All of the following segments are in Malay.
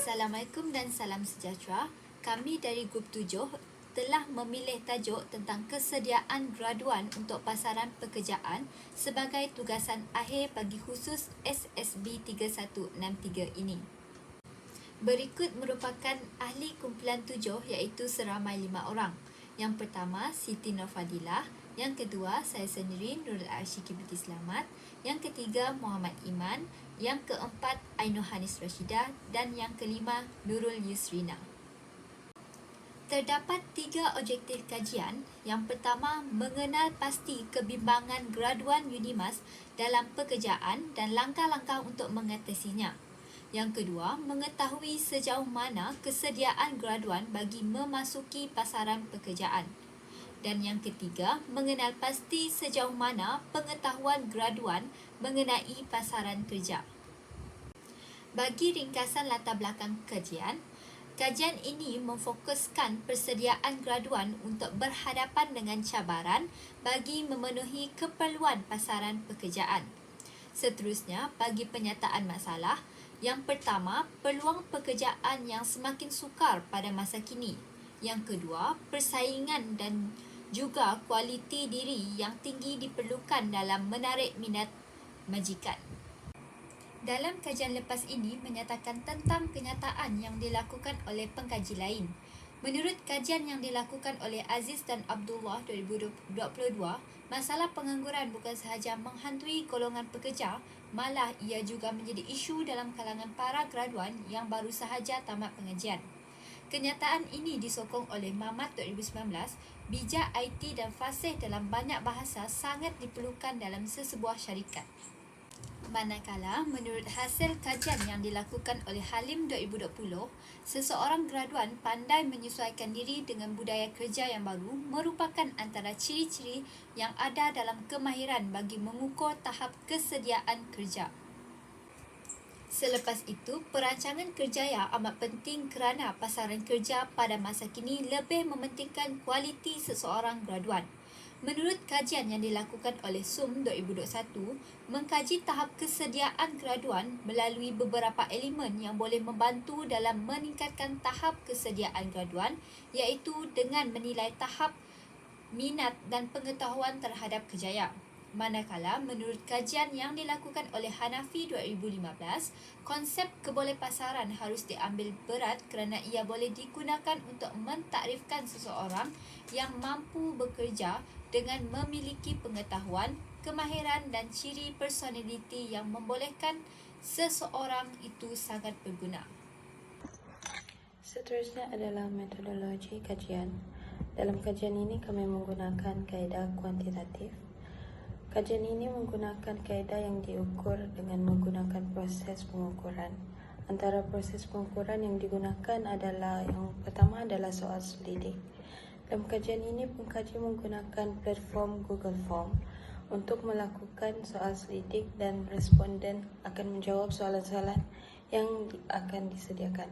Assalamualaikum dan salam sejahtera. Kami dari Grup 7 telah memilih tajuk tentang kesediaan graduan untuk pasaran pekerjaan sebagai tugasan akhir bagi khusus SSB 3163 ini. Berikut merupakan ahli kumpulan 7 iaitu seramai 5 orang. Yang pertama, Siti Nurfadilah. Yang kedua, saya sendiri, Nurul Arsyiki Binti Selamat. Yang ketiga, Muhammad Iman. Yang keempat, Ainuhanis Rashidah. Dan yang kelima, Nurul Yusrina. Terdapat 3 objektif kajian. Yang pertama, mengenal pasti kebimbangan graduan UNIMAS dalam pekerjaan dan langkah-langkah untuk mengatasinya. Yang kedua, mengetahui sejauh mana kesediaan graduan bagi memasuki pasaran pekerjaan. Dan yang ketiga, mengenal pasti sejauh mana pengetahuan graduan mengenai pasaran kerja. Bagi ringkasan latar belakang kajian ini memfokuskan persediaan graduan untuk berhadapan dengan cabaran bagi memenuhi keperluan pasaran pekerjaan. Seterusnya, bagi penyataan masalah, yang pertama, peluang pekerjaan yang semakin sukar pada masa kini. Yang kedua, persaingan dan juga kualiti diri yang tinggi diperlukan dalam menarik minat majikan. Dalam kajian lepas ini menyatakan tentang kenyataan yang dilakukan oleh pengkaji lain. Menurut kajian yang dilakukan oleh Aziz dan Abdullah 2022, masalah pengangguran bukan sahaja menghantui golongan pekerja, malah ia juga menjadi isu dalam kalangan para graduan yang baru sahaja tamat pengajian. Kenyataan ini disokong oleh Mamat 2019, bijak IT dan fasih dalam banyak bahasa sangat diperlukan dalam sesebuah syarikat. Manakala, menurut hasil kajian yang dilakukan oleh Halim 2020, seseorang graduan pandai menyesuaikan diri dengan budaya kerja yang baru merupakan antara ciri-ciri yang ada dalam kemahiran bagi mengukur tahap kesediaan kerja. Selepas itu, perancangan kerjaya amat penting kerana pasaran kerja pada masa kini lebih mementingkan kualiti seseorang graduan. Menurut kajian yang dilakukan oleh SUM 2021, mengkaji tahap kesediaan graduan melalui beberapa elemen yang boleh membantu dalam meningkatkan tahap kesediaan graduan, iaitu dengan menilai tahap minat dan pengetahuan terhadap kerjaya. Manakala, menurut kajian yang dilakukan oleh Hanafi 2015, konsep kebolehpasaran harus diambil berat kerana ia boleh digunakan untuk mentakrifkan seseorang yang mampu bekerja dengan memiliki pengetahuan, kemahiran dan ciri personaliti yang membolehkan seseorang itu sangat berguna. Seterusnya adalah metodologi kajian. Dalam kajian ini kami menggunakan kaedah kuantitatif. Kajian ini menggunakan kaedah yang diukur dengan menggunakan proses pengukuran. Antara proses pengukuran yang digunakan adalah yang pertama adalah soal selidik. Dalam kajian ini, pengkaji menggunakan platform Google Form untuk melakukan soal selidik dan responden akan menjawab soalan-soalan yang akan disediakan.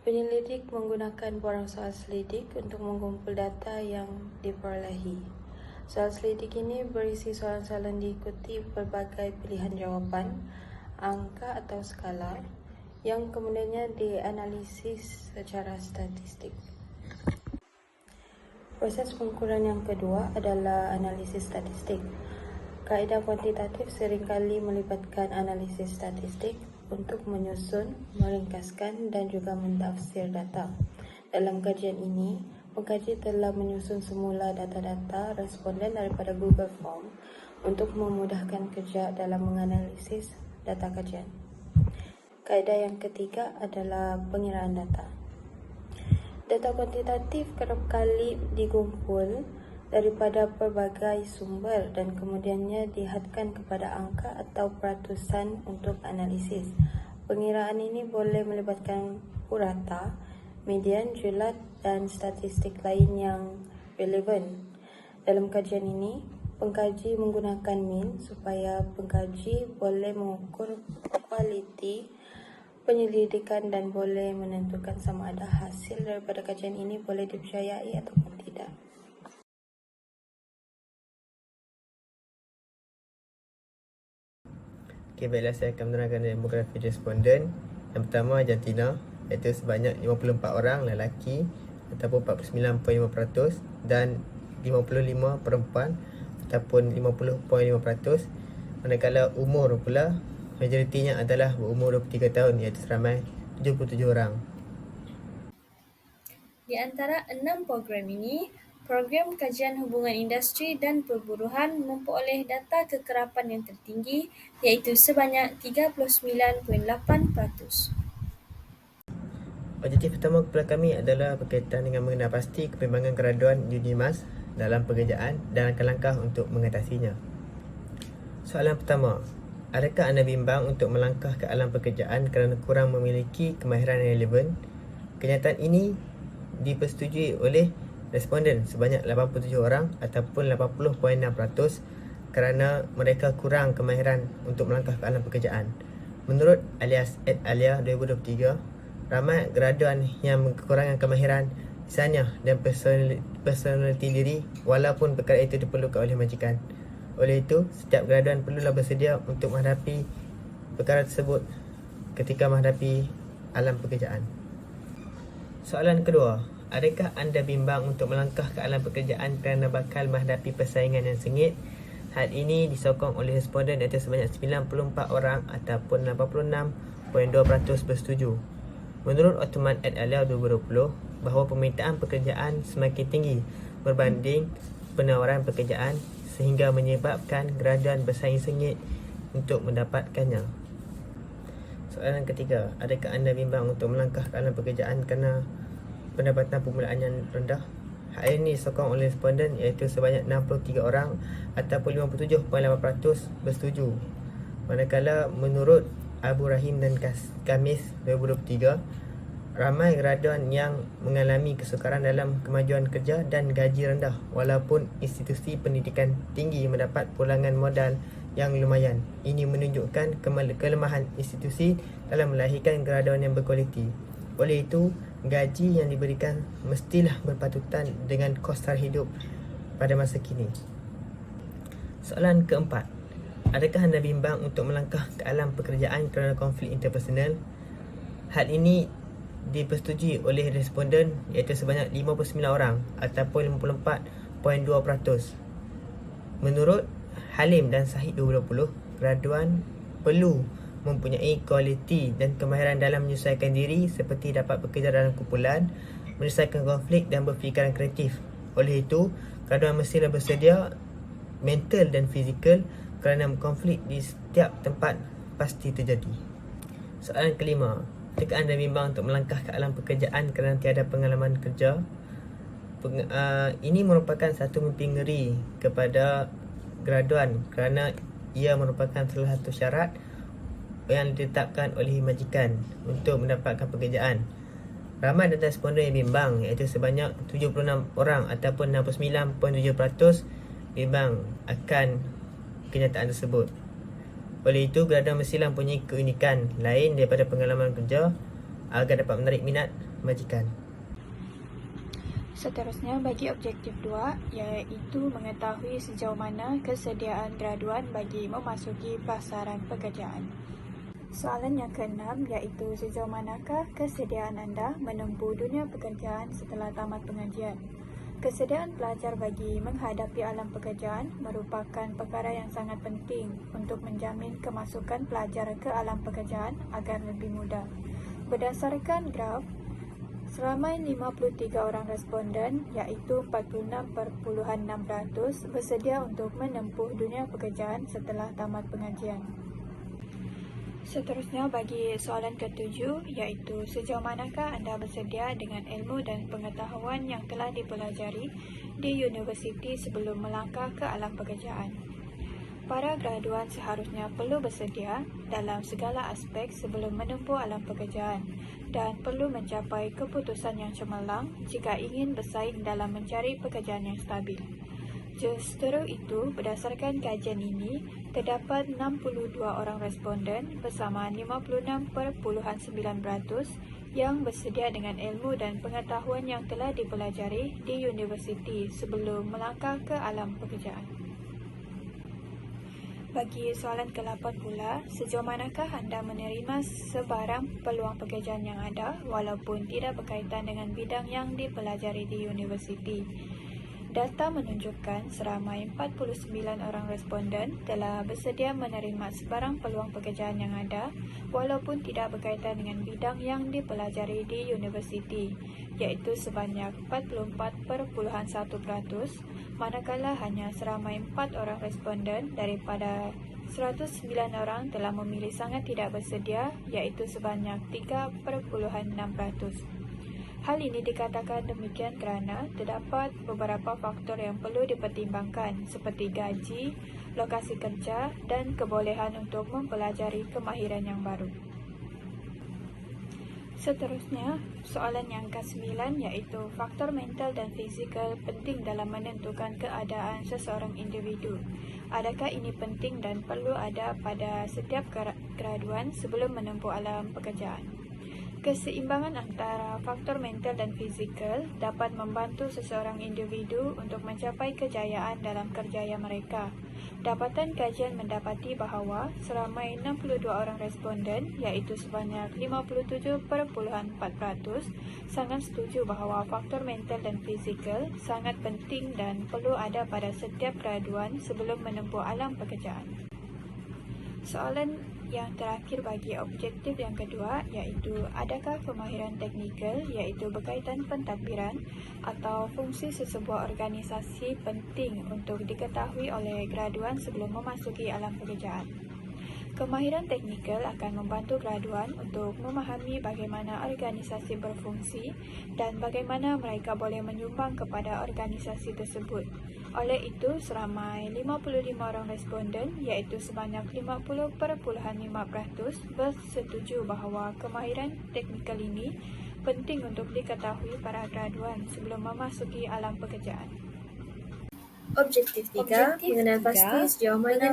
Penyelidik menggunakan borang soal selidik untuk mengumpul data yang diperolehi. Soal selidik ini berisi soalan-soalan diikuti pelbagai pilihan jawapan, angka atau skala yang kemudiannya dianalisis secara statistik. Proses pengukuran yang kedua adalah analisis statistik. Kaedah kuantitatif seringkali melibatkan analisis statistik untuk menyusun, meringkaskan dan juga mentafsir data. Dalam kajian ini, pengkaji telah menyusun semula data-data responden daripada Google Form untuk memudahkan kerja dalam menganalisis data kajian. Kaedah yang ketiga adalah pengiraan data. Data kuantitatif kerap kali dikumpul daripada pelbagai sumber dan kemudiannya dihadkan kepada angka atau peratusan untuk analisis. Pengiraan ini boleh melibatkan purata, median, julat dan statistik lain yang relevan. Dalam kajian ini, pengkaji menggunakan mean supaya pengkaji boleh mengukur kualiti penyelidikan dan boleh menentukan sama ada hasil daripada kajian ini boleh dipercayai ataupun tidak. Baiklah, saya akan menerangkan demografi responden. Yang pertama jantina, iaitu sebanyak 54 orang lelaki ataupun 49.5% dan 55 perempuan ataupun 50.5%. Manakala umur pula majoritinya adalah berumur 23 tahun, iaitu seramai 77 orang. Di antara 6 program ini, program kajian hubungan industri dan perburuhan memperoleh data kekerapan yang tertinggi, iaitu sebanyak 39.8%. Objektif utama kepada kami adalah berkaitan dengan mengenal pasti kebimbangan graduan UNIMAS dalam pekerjaan dan langkah-langkah untuk mengatasinya. Soalan pertama, adakah anda bimbang untuk melangkah ke alam pekerjaan kerana kurang memiliki kemahiran yang relevan? Kenyataan ini dipersetujui oleh responden sebanyak 87 orang ataupun 80.6% kerana mereka kurang kemahiran untuk melangkah ke alam pekerjaan. Menurut Alias et alia 2023, ramai graduan yang kekurangan kemahiran lisaniyah dan personaliti diri walaupun perkara itu diperlukan oleh majikan. Oleh itu, setiap graduan perlulah bersedia untuk menghadapi perkara tersebut ketika menghadapi alam pekerjaan. Soalan kedua, adakah anda bimbang untuk melangkah ke alam pekerjaan kerana bakal menghadapi persaingan yang sengit? Hal ini disokong oleh responden iaitu sebanyak 94 orang ataupun 86.2% bersetuju. Menurut Ottoman et al. 2020, bahawa permintaan pekerjaan semakin tinggi berbanding penawaran pekerjaan sehingga menyebabkan graduan bersaing sengit untuk mendapatkannya. Soalan ketiga, adakah anda bimbang untuk melangkah ke alam pekerjaan kerana pendapatan permulaan yang rendah? Hal ini disokong oleh responden iaitu sebanyak 63 orang ataupun 57.8% bersetuju. Manakala menurut Abu Rahim dan Kamis 2023, ramai graduan yang mengalami kesukaran dalam kemajuan kerja dan gaji rendah walaupun institusi pendidikan tinggi mendapat pulangan modal yang lumayan. Ini menunjukkan kelemahan institusi dalam melahirkan graduan yang berkualiti. Oleh itu, gaji yang diberikan mestilah berpatutan dengan kos taraf hidup pada masa kini. Soalan keempat, adakah anda bimbang untuk melangkah ke alam pekerjaan kerana konflik interpersonal? Hal ini dipersetujui oleh responden iaitu sebanyak 59 orang ataupun 54.2%. Menurut Halim dan Sahid 2020, graduan perlu mempunyai kualiti dan kemahiran dalam menyesuaikan diri seperti dapat bekerja dalam kumpulan, menyelesaikan konflik dan berfikiran kreatif. Oleh itu, graduan mestilah bersedia mental dan fizikal kerana konflik di setiap tempat pasti terjadi. Soalan kelima, adakah anda bimbang untuk melangkah ke alam pekerjaan kerana tiada pengalaman kerja? Ini merupakan satu mimpi ngeri kepada graduan kerana ia merupakan salah satu syarat yang ditetapkan oleh majikan untuk mendapatkan pekerjaan. Ramai data responden yang bimbang iaitu sebanyak 76 orang ataupun 69.7% bimbang akan kenyataan tersebut. Oleh itu, graduan mestilah mempunyai keunikan lain daripada pengalaman kerja agar dapat menarik minat majikan. Seterusnya, bagi objektif 2, iaitu mengetahui sejauh mana kesediaan graduan bagi memasuki pasaran pekerjaan. Soalan yang keenam iaitu sejauh manakah kesediaan anda menempuh dunia pekerjaan setelah tamat pengajian. Kesediaan pelajar bagi menghadapi alam pekerjaan merupakan perkara yang sangat penting untuk menjamin kemasukan pelajar ke alam pekerjaan agar lebih mudah. Berdasarkan graf, seramai 53 orang responden iaitu 46.6% bersedia untuk menempuh dunia pekerjaan setelah tamat pengajian. Seterusnya, bagi soalan ke-7 iaitu sejauh manakah anda bersedia dengan ilmu dan pengetahuan yang telah dipelajari di universiti sebelum melangkah ke alam pekerjaan. Para graduan seharusnya perlu bersedia dalam segala aspek sebelum menempuh alam pekerjaan dan perlu mencapai keputusan yang cemerlang jika ingin bersaing dalam mencari pekerjaan yang stabil. Justru itu, berdasarkan kajian ini, terdapat 62 orang responden bersama 56.9% yang bersedia dengan ilmu dan pengetahuan yang telah dipelajari di universiti sebelum melangkah ke alam pekerjaan. Bagi soalan ke-8 pula, sejauh manakah anda menerima sebarang peluang pekerjaan yang ada walaupun tidak berkaitan dengan bidang yang dipelajari di universiti? Data menunjukkan seramai 49 orang responden telah bersedia menerima sebarang peluang pekerjaan yang ada walaupun tidak berkaitan dengan bidang yang dipelajari di universiti, iaitu sebanyak 44.1%, manakala hanya seramai 4 orang responden daripada 109 orang telah memilih sangat tidak bersedia, iaitu sebanyak 3.6%. Hal ini dikatakan demikian kerana terdapat beberapa faktor yang perlu dipertimbangkan seperti gaji, lokasi kerja dan kebolehan untuk mempelajari kemahiran yang baru. Seterusnya, soalan yang ke-9 iaitu faktor mental dan fizikal penting dalam menentukan keadaan seseorang individu. Adakah ini penting dan perlu ada pada setiap graduan sebelum menempuh alam pekerjaan? Keseimbangan antara faktor mental dan fizikal dapat membantu seseorang individu untuk mencapai kejayaan dalam kerjaya mereka. Dapatan kajian mendapati bahawa seramai 62 orang responden, iaitu sebanyak 57.4%, sangat setuju bahawa faktor mental dan fizikal sangat penting dan perlu ada pada setiap graduan sebelum menempuh alam pekerjaan. Soalan yang terakhir bagi objektif yang kedua iaitu adakah kemahiran teknikal iaitu berkaitan pentadbiran atau fungsi sesebuah organisasi penting untuk diketahui oleh graduan sebelum memasuki alam pekerjaan. Kemahiran teknikal akan membantu graduan untuk memahami bagaimana organisasi berfungsi dan bagaimana mereka boleh menyumbang kepada organisasi tersebut. Oleh itu, seramai 55 orang responden iaitu sebanyak 50.5% bersetuju bahawa kemahiran teknikal ini penting untuk diketahui para graduan sebelum memasuki alam pekerjaan. Objektif 3, mengenal pasti sejauh mana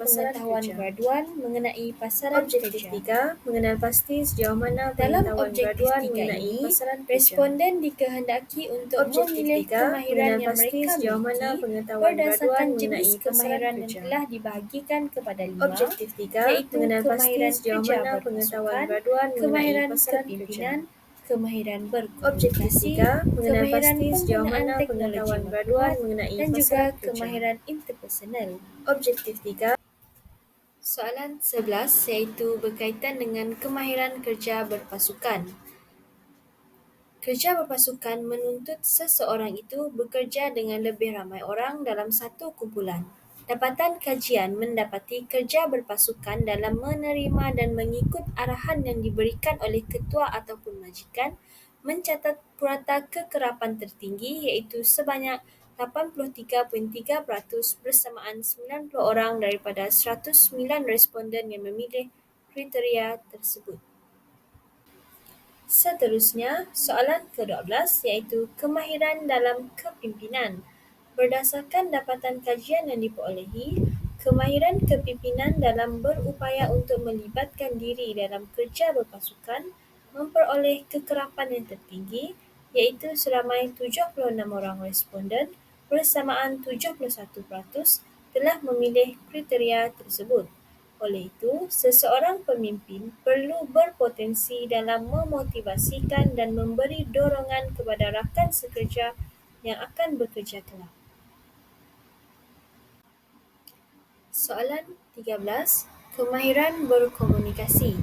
pengetahuan graduan mengenai pasaran kerja. Objektif 3, mengenal pasti sejauh mana Dalam pengetahuan objektif graduan 3 mengenai ini, pasaran kerja. responden dikehendaki untuk Objektif memilih 3, kemahiran mengenal yang pasti mereka sejauh mana miliki pengetahuan berdasarkan graduan jenis mengenai pasaran kemahiran yang kerja. telah dibahagikan kepada 5, Objektif 3, iaitu mengenal pasti kemahiran sejauh kerja mana pengetahuan berpasukan, graduan mengenai kemahiran pasaran kerja. kepimpinan, kemahiran Objektif berkomunikasi, 3, mengenal kemahiran pasti sejauh penggunaan mana teknologi pengetahuan maklumat, graduan mengenai dan juga pasaran kerja. kemahiran interpersonal. Objektif 3, Soalan 11 iaitu berkaitan dengan kemahiran kerja berpasukan. Kerja berpasukan menuntut seseorang itu bekerja dengan lebih ramai orang dalam satu kumpulan. Dapatan kajian mendapati kerja berpasukan dalam menerima dan mengikut arahan yang diberikan oleh ketua ataupun majikan mencatat purata kekerapan tertinggi iaitu sebanyak 83.3% bersamaan 90 orang daripada 109 responden yang memilih kriteria tersebut. Seterusnya, soalan ke-12 iaitu kemahiran dalam kepimpinan. Berdasarkan dapatan kajian yang diperolehi, kemahiran kepimpinan dalam berupaya untuk melibatkan diri dalam kerja berpasukan memperoleh kekerapan yang tertinggi iaitu seramai 76 orang responden bersamaan 71% telah memilih kriteria tersebut. Oleh itu, seseorang pemimpin perlu berpotensi dalam memotivasikan dan memberi dorongan kepada rakan sekerja yang akan bekerja kelak. Soalan 13, kemahiran berkomunikasi.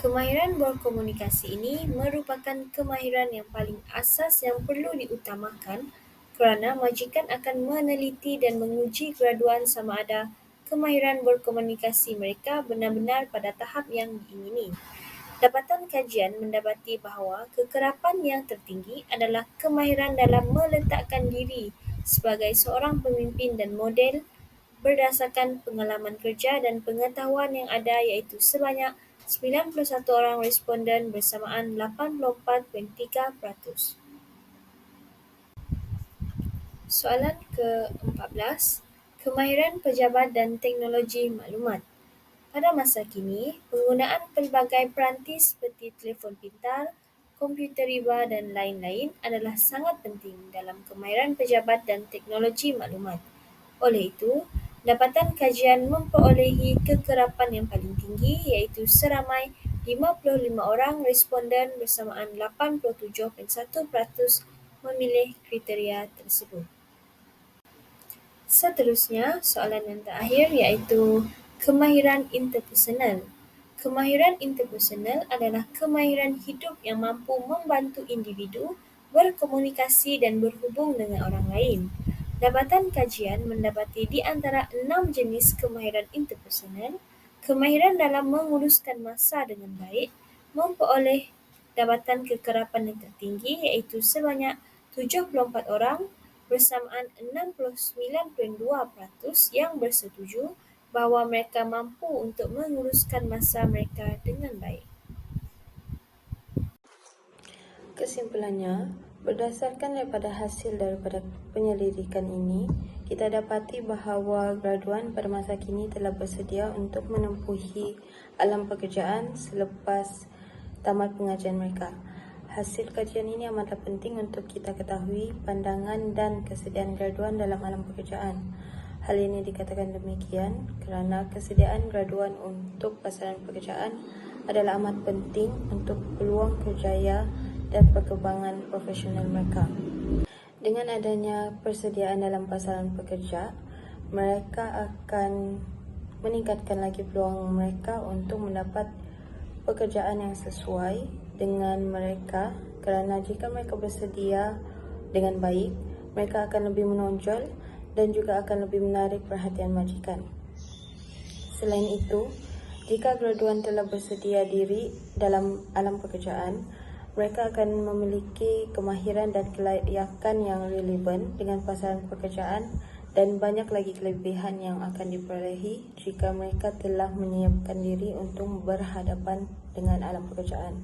Kemahiran berkomunikasi ini merupakan kemahiran yang paling asas yang perlu diutamakan kerana majikan akan meneliti dan menguji graduan sama ada kemahiran berkomunikasi mereka benar-benar pada tahap yang diingini. Dapatan kajian mendapati bahawa kekerapan yang tertinggi adalah kemahiran dalam meletakkan diri sebagai seorang pemimpin dan model berdasarkan pengalaman kerja dan pengetahuan yang ada iaitu sebanyak 91 orang responden bersamaan 84.3%. Soalan ke-14, kemahiran pejabat dan teknologi maklumat. Pada masa kini, penggunaan pelbagai peranti seperti telefon pintar, komputer riba dan lain-lain adalah sangat penting dalam kemahiran pejabat dan teknologi maklumat. Oleh itu, Dapatan kajian memperolehi kekerapan yang paling tinggi iaitu seramai 55 orang responden bersamaan 87.1% memilih kriteria tersebut. Seterusnya, soalan yang terakhir iaitu kemahiran interpersonal. Kemahiran interpersonal adalah kemahiran hidup yang mampu membantu individu berkomunikasi dan berhubung dengan orang lain. Dapatan kajian mendapati di antara 6 jenis kemahiran interpersonal, kemahiran dalam menguruskan masa dengan baik memperoleh dapatan kekerapan yang tertinggi iaitu sebanyak 74 orang bersamaan 69.2% yang bersetuju bahawa mereka mampu untuk menguruskan masa mereka dengan baik. Kesimpulannya, berdasarkan daripada hasil daripada penyelidikan ini, kita dapati bahawa graduan pada masa kini telah bersedia untuk menempuhi alam pekerjaan selepas tamat pengajian mereka. Hasil kajian ini amatlah penting untuk kita ketahui pandangan dan kesediaan graduan dalam alam pekerjaan. Hal ini dikatakan demikian kerana kesediaan graduan untuk pasaran pekerjaan adalah amat penting untuk peluang kerjaya dan perkembangan profesional mereka. Dengan adanya persediaan dalam pasaran pekerja, mereka akan meningkatkan lagi peluang mereka untuk mendapat pekerjaan yang sesuai dengan mereka, kerana jika mereka bersedia dengan baik, mereka akan lebih menonjol dan juga akan lebih menarik perhatian majikan. Selain itu, jika graduan telah bersedia diri dalam alam pekerjaan, mereka akan memiliki kemahiran dan kelayakan yang relevan dengan pasaran pekerjaan dan banyak lagi kelebihan yang akan diperolehi jika mereka telah menyiapkan diri untuk berhadapan dengan alam pekerjaan.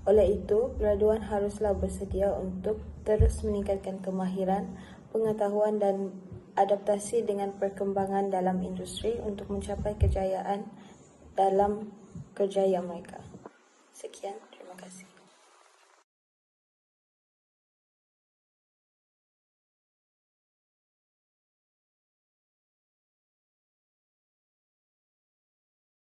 Oleh itu, graduan haruslah bersedia untuk terus meningkatkan kemahiran, pengetahuan dan adaptasi dengan perkembangan dalam industri untuk mencapai kejayaan dalam kerjaya mereka. Sekian, terima kasih.